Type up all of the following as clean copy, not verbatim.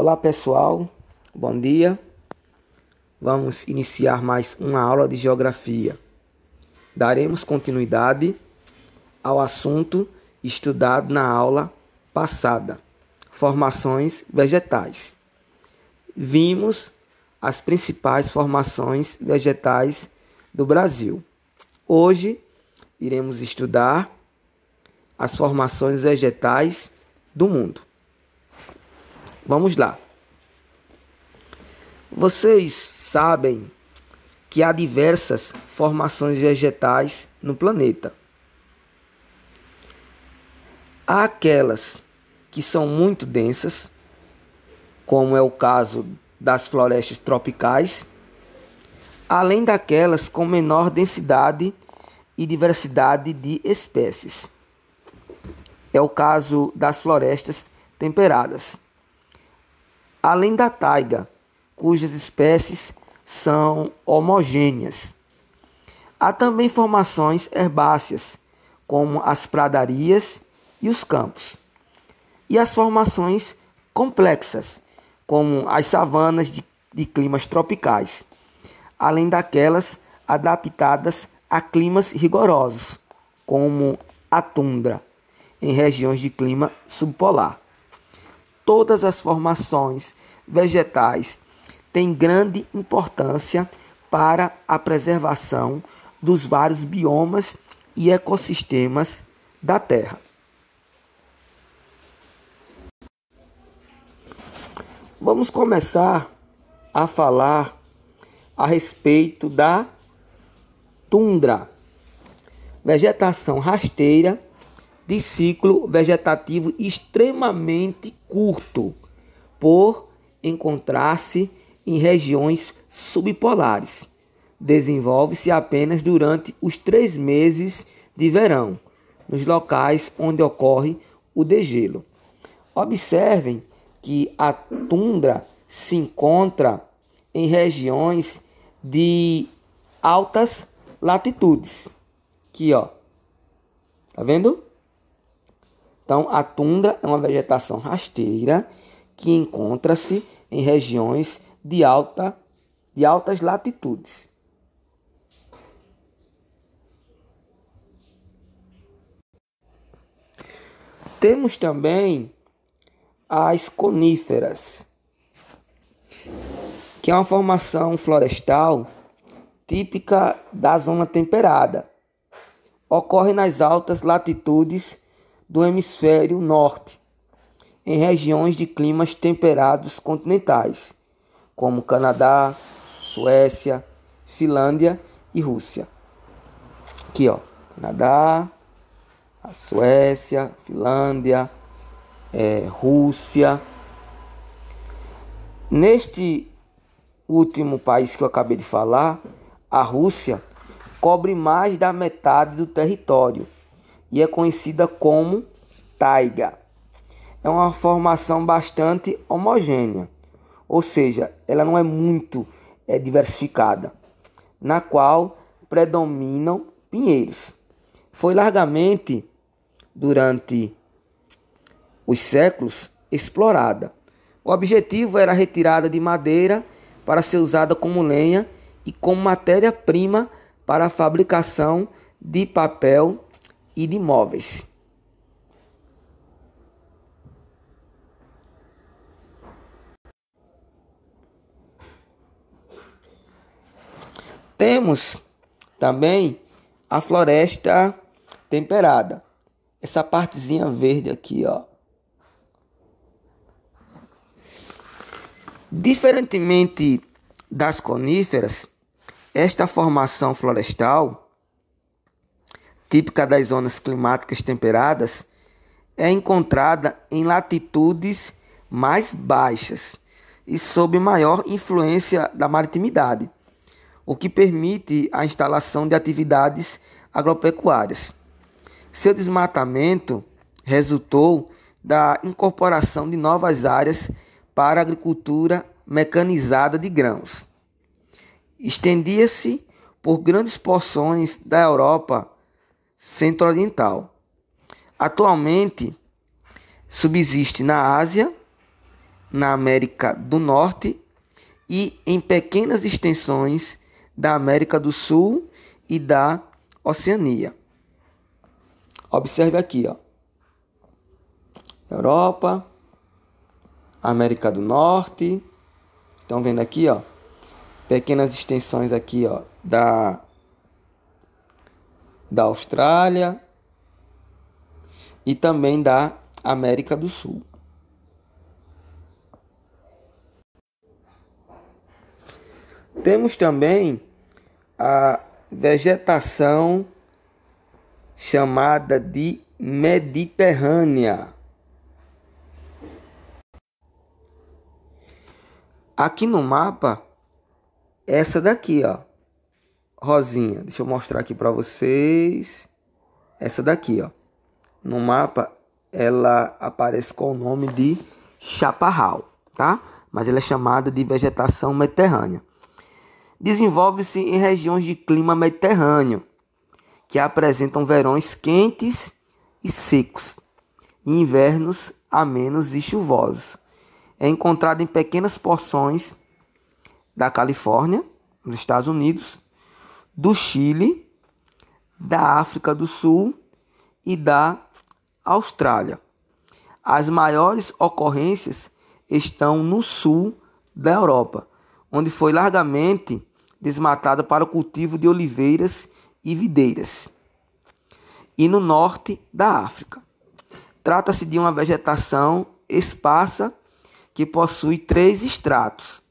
Olá pessoal, bom dia. Vamos iniciar mais uma aula de geografia. Daremos continuidade ao assunto estudado na aula passada, formações vegetais. Vimos as principais formações vegetais do Brasil. Hoje iremos estudar as formações vegetais do mundo. Vamos lá. Vocês sabem que há diversas formações vegetais no planeta. Há aquelas que são muito densas, como é o caso das florestas tropicais, além daquelas com menor densidade e diversidade de espécies. É o caso das florestas temperadas. Além da taiga, cujas espécies são homogêneas. Há também formações herbáceas, como as pradarias e os campos. E as formações complexas, como as savanas de climas tropicais, além daquelas adaptadas a climas rigorosos, como a tundra, em regiões de clima subpolar. Todas as formações vegetais têm grande importância para a preservação dos vários biomas e ecossistemas da Terra. Vamos começar a falar a respeito da tundra, vegetação rasteira de ciclo vegetativo extremamente curto, por encontrar-se em regiões subpolares. Desenvolve-se apenas durante os 3 meses de verão, nos locais onde ocorre o degelo. Observem que a tundra se encontra em regiões de altas latitudes. Aqui, ó. Tá vendo? Então, a tundra é uma vegetação rasteira que encontra-se em regiões de altas latitudes. Temos também as coníferas, que é uma formação florestal típica da zona temperada. Ocorre nas altas latitudes do hemisfério norte, em regiões de climas temperados continentais, como Canadá, Suécia, Finlândia e Rússia. Aqui, ó, Canadá, a Suécia, Finlândia, Rússia. Neste último país que eu acabei de falar, a Rússia cobre mais da metade do território e é conhecida como taiga. É uma formação bastante homogênea, ou seja, ela não é muito diversificada, na qual predominam pinheiros. Foi largamente, durante os séculos, explorada. O objetivo era a retirada de madeira para ser usada como lenha e como matéria-prima para a fabricação de papel e de móveis. Temos também a floresta temperada. Essa partezinha verde aqui, ó. Diferentemente das coníferas, esta formação florestal, típica das zonas climáticas temperadas, é encontrada em latitudes mais baixas e sob maior influência da maritimidade, o que permite a instalação de atividades agropecuárias. Seu desmatamento resultou da incorporação de novas áreas para a agricultura mecanizada de grãos. Estendia-se por grandes porções da Europa centro-oriental. Atualmente, subsiste na Ásia na América do Norte e em pequenas extensões da América do Sul e da Oceania. Observe aqui, ó. Europa, América do Norte. Estão vendo aqui, ó? Pequenas extensões aqui, ó, da Austrália e também da América do Sul. Temos também a vegetação chamada de mediterrânea. Aqui no mapa, essa daqui, ó, rosinha. Deixa eu mostrar aqui para vocês. Essa daqui, ó. No mapa, ela aparece com o nome de chaparral, tá? Mas ela é chamada de vegetação mediterrânea. Desenvolve-se em regiões de clima mediterrâneo, que apresentam verões quentes e secos, e invernos amenos e chuvosos. É encontrado em pequenas porções da Califórnia, nos Estados Unidos, do Chile, da África do Sul e da Austrália. As maiores ocorrências estão no sul da Europa, onde foi largamente desmatada para o cultivo de oliveiras e videiras, e no norte da África. Trata-se de uma vegetação esparsa que possui 3 estratos,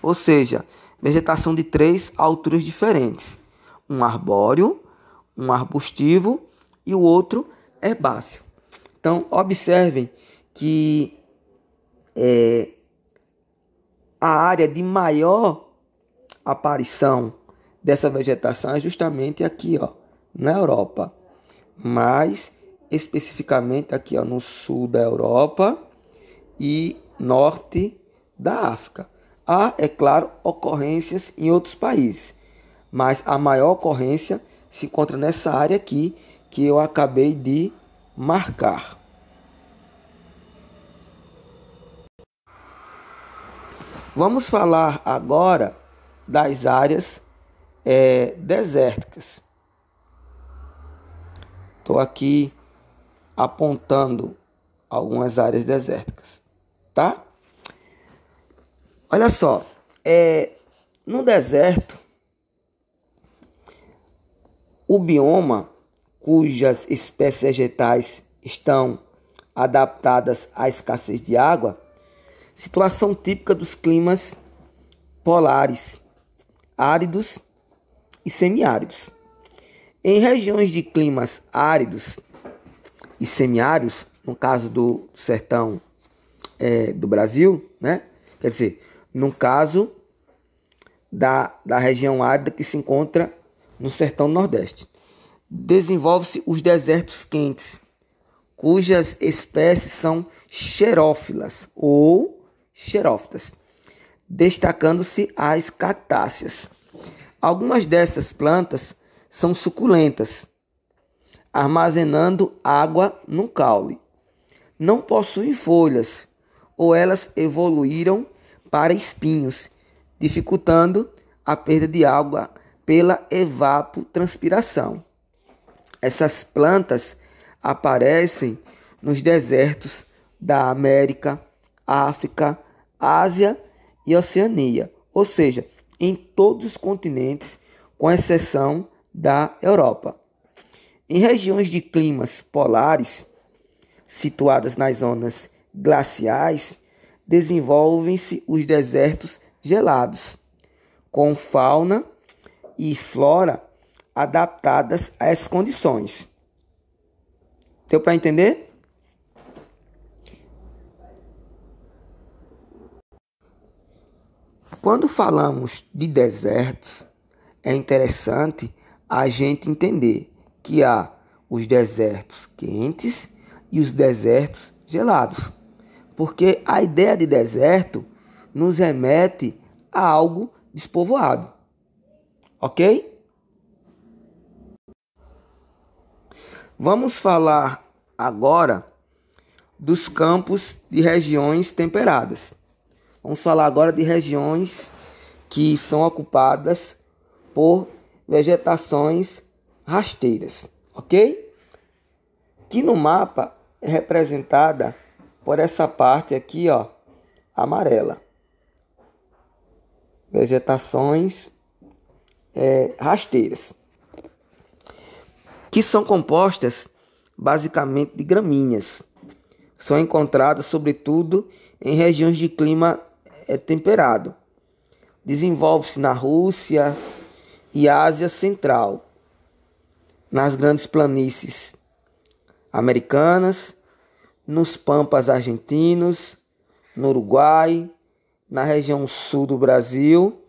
ou seja, vegetação de 3 alturas diferentes: um arbóreo, um arbustivo e o outro herbáceo. Então, observem que a área de maior aparição dessa vegetação é justamente aqui, ó, na Europa, mais especificamente aqui, ó, no sul da Europa e norte da África. Há, é claro, ocorrências em outros países, mas a maior ocorrência se encontra nessa área aqui que eu acabei de marcar. Vamos falar agora das áreas desérticas. Estou aqui apontando algumas áreas desérticas, tá? Olha só, no deserto, o bioma cujas espécies vegetais estão adaptadas à escassez de água, situação típica dos climas polares, áridos e semiáridos. Em regiões de climas áridos e semiáridos, no caso do sertão do Brasil, né? Quer dizer, no caso da região árida que se encontra no sertão nordeste, desenvolve-se os desertos quentes, cujas espécies são xerófilas ou xerófitas, destacando-se as cactáceas. Algumas dessas plantas são suculentas, armazenando água no caule. Não possuem folhas, ou elas evoluíram para espinhos, dificultando a perda de água pela evapotranspiração. Essas plantas aparecem nos desertos da América, África, Ásia e Oceania, ou seja, em todos os continentes, com exceção da Europa. Em regiões de climas polares, situadas nas zonas glaciais, desenvolvem-se os desertos gelados, com fauna e flora adaptadas a essas condições. Deu para entender? Quando falamos de desertos, é interessante a gente entender que há os desertos quentes e os desertos gelados, porque a ideia de deserto nos remete a algo despovoado, ok? Vamos falar agora dos campos de regiões temperadas. Vamos falar agora de regiões que são ocupadas por vegetações rasteiras, ok? Que no mapa é representada por essa parte aqui, ó, amarela. Vegetações rasteiras, que são compostas basicamente de gramíneas. São encontradas sobretudo em regiões de clima temperado. Desenvolve-se na Rússia e Ásia Central, nas grandes planícies americanas, nos pampas argentinos, no Uruguai, na região sul do Brasil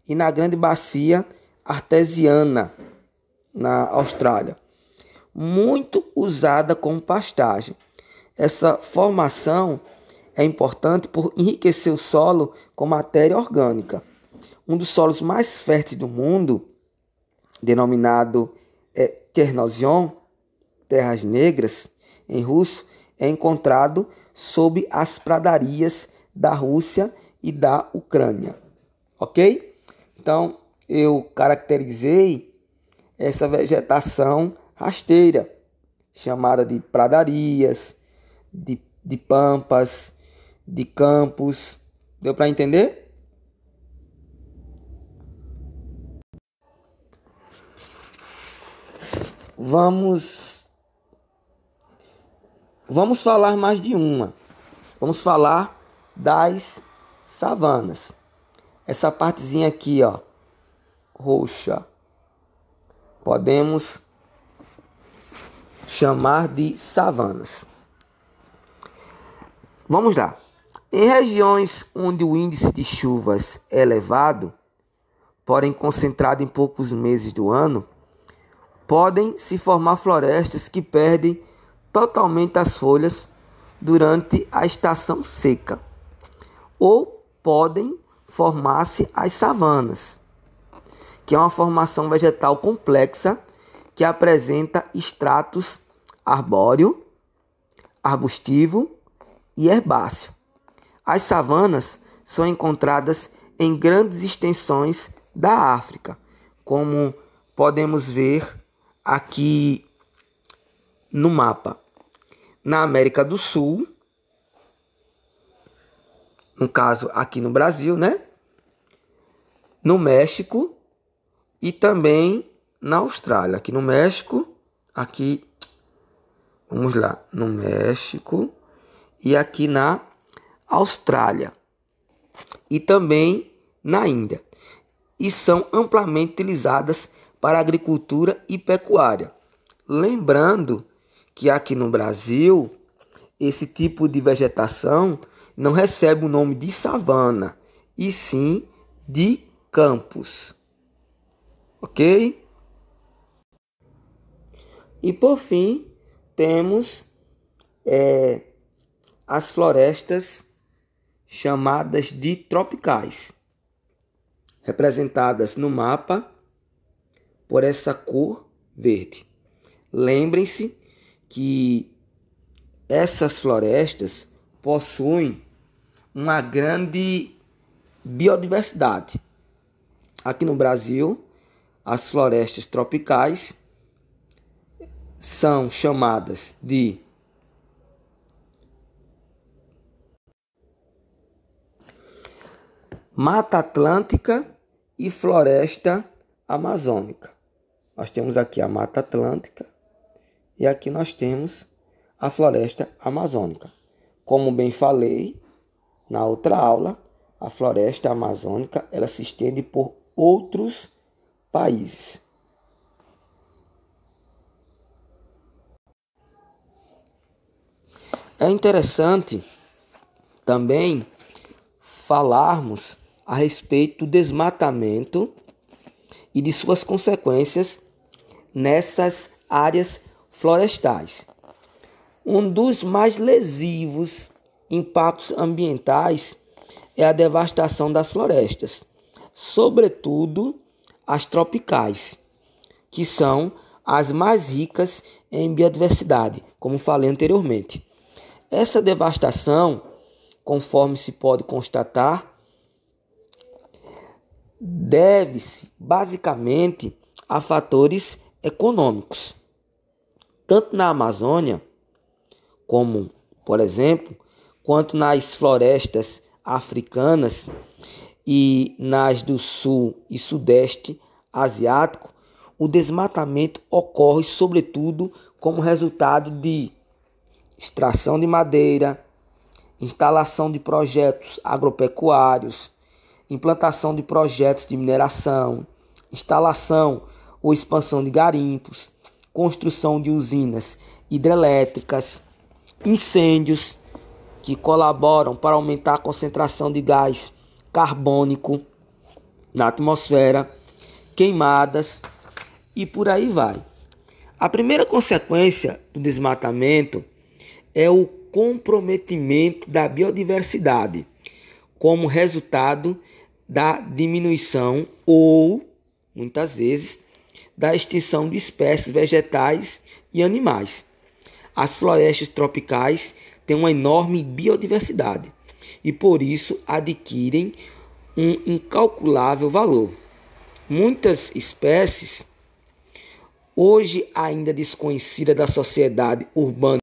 e na grande bacia artesiana na Austrália, muito usada como pastagem. Essa formação é importante por enriquecer o solo com matéria orgânica. Um dos solos mais férteis do mundo, denominado Tchernozion, terras negras, em russo, é encontrado sob as pradarias da Rússia e da Ucrânia. Ok? Então, eu caracterizei essa vegetação rasteira, chamada de pradarias, de pampas, de campos. Deu para entender? Vamos falar mais de uma. Vamos falar das savanas. Essa partezinha aqui, ó, roxa, podemos chamar de savanas. Vamos lá. Em regiões onde o índice de chuvas é elevado, porém concentrado em poucos meses do ano, podem se formar florestas que perdem totalmente as folhas durante a estação seca. Ou podem formar-se as savanas, que é uma formação vegetal complexa que apresenta estratos arbóreo, arbustivo e herbáceo. As savanas são encontradas em grandes extensões da África, como podemos ver aqui no mapa. Na América do Sul, no caso aqui no Brasil, né? No México e também na Austrália. Aqui no México, aqui, vamos lá, no México e aqui na Austrália e também na Índia. E são amplamente utilizadas para agricultura e pecuária. Lembrando que aqui no Brasil, esse tipo de vegetação não recebe o nome de savana, e sim de campos. Ok? E por fim, temos as florestas chamadas de tropicais, representadas no mapa por essa cor verde. Lembrem-se que essas florestas possuem uma grande biodiversidade. Aqui no Brasil, as florestas tropicais são chamadas de Mata Atlântica e Floresta Amazônica. Nós temos aqui a Mata Atlântica e aqui nós temos a Floresta Amazônica. Como bem falei na outra aula, a Floresta Amazônica ela se estende por outros países. É interessante também falarmos a respeito do desmatamento e de suas consequências nessas áreas florestais. Um dos mais lesivos impactos ambientais é a devastação das florestas, sobretudo as tropicais, que são as mais ricas em biodiversidade, como falei anteriormente. Essa devastação, conforme se pode constatar, deve-se basicamente a fatores econômicos. Tanto na Amazônia, como, por exemplo, quanto nas florestas africanas e nas do sul e sudeste asiático, o desmatamento ocorre sobretudo como resultado de extração de madeira, instalação de projetos agropecuários, implantação de projetos de mineração, instalação ou expansão de garimpos, construção de usinas hidrelétricas, incêndios que colaboram para aumentar a concentração de gás carbônico na atmosfera, queimadas e por aí vai. A primeira consequência do desmatamento é o comprometimento da biodiversidade, como resultado da diminuição ou, muitas vezes, da extinção de espécies vegetais e animais. As florestas tropicais têm uma enorme biodiversidade e, por isso, adquirem um incalculável valor. Muitas espécies, hoje ainda desconhecidas da sociedade urbana,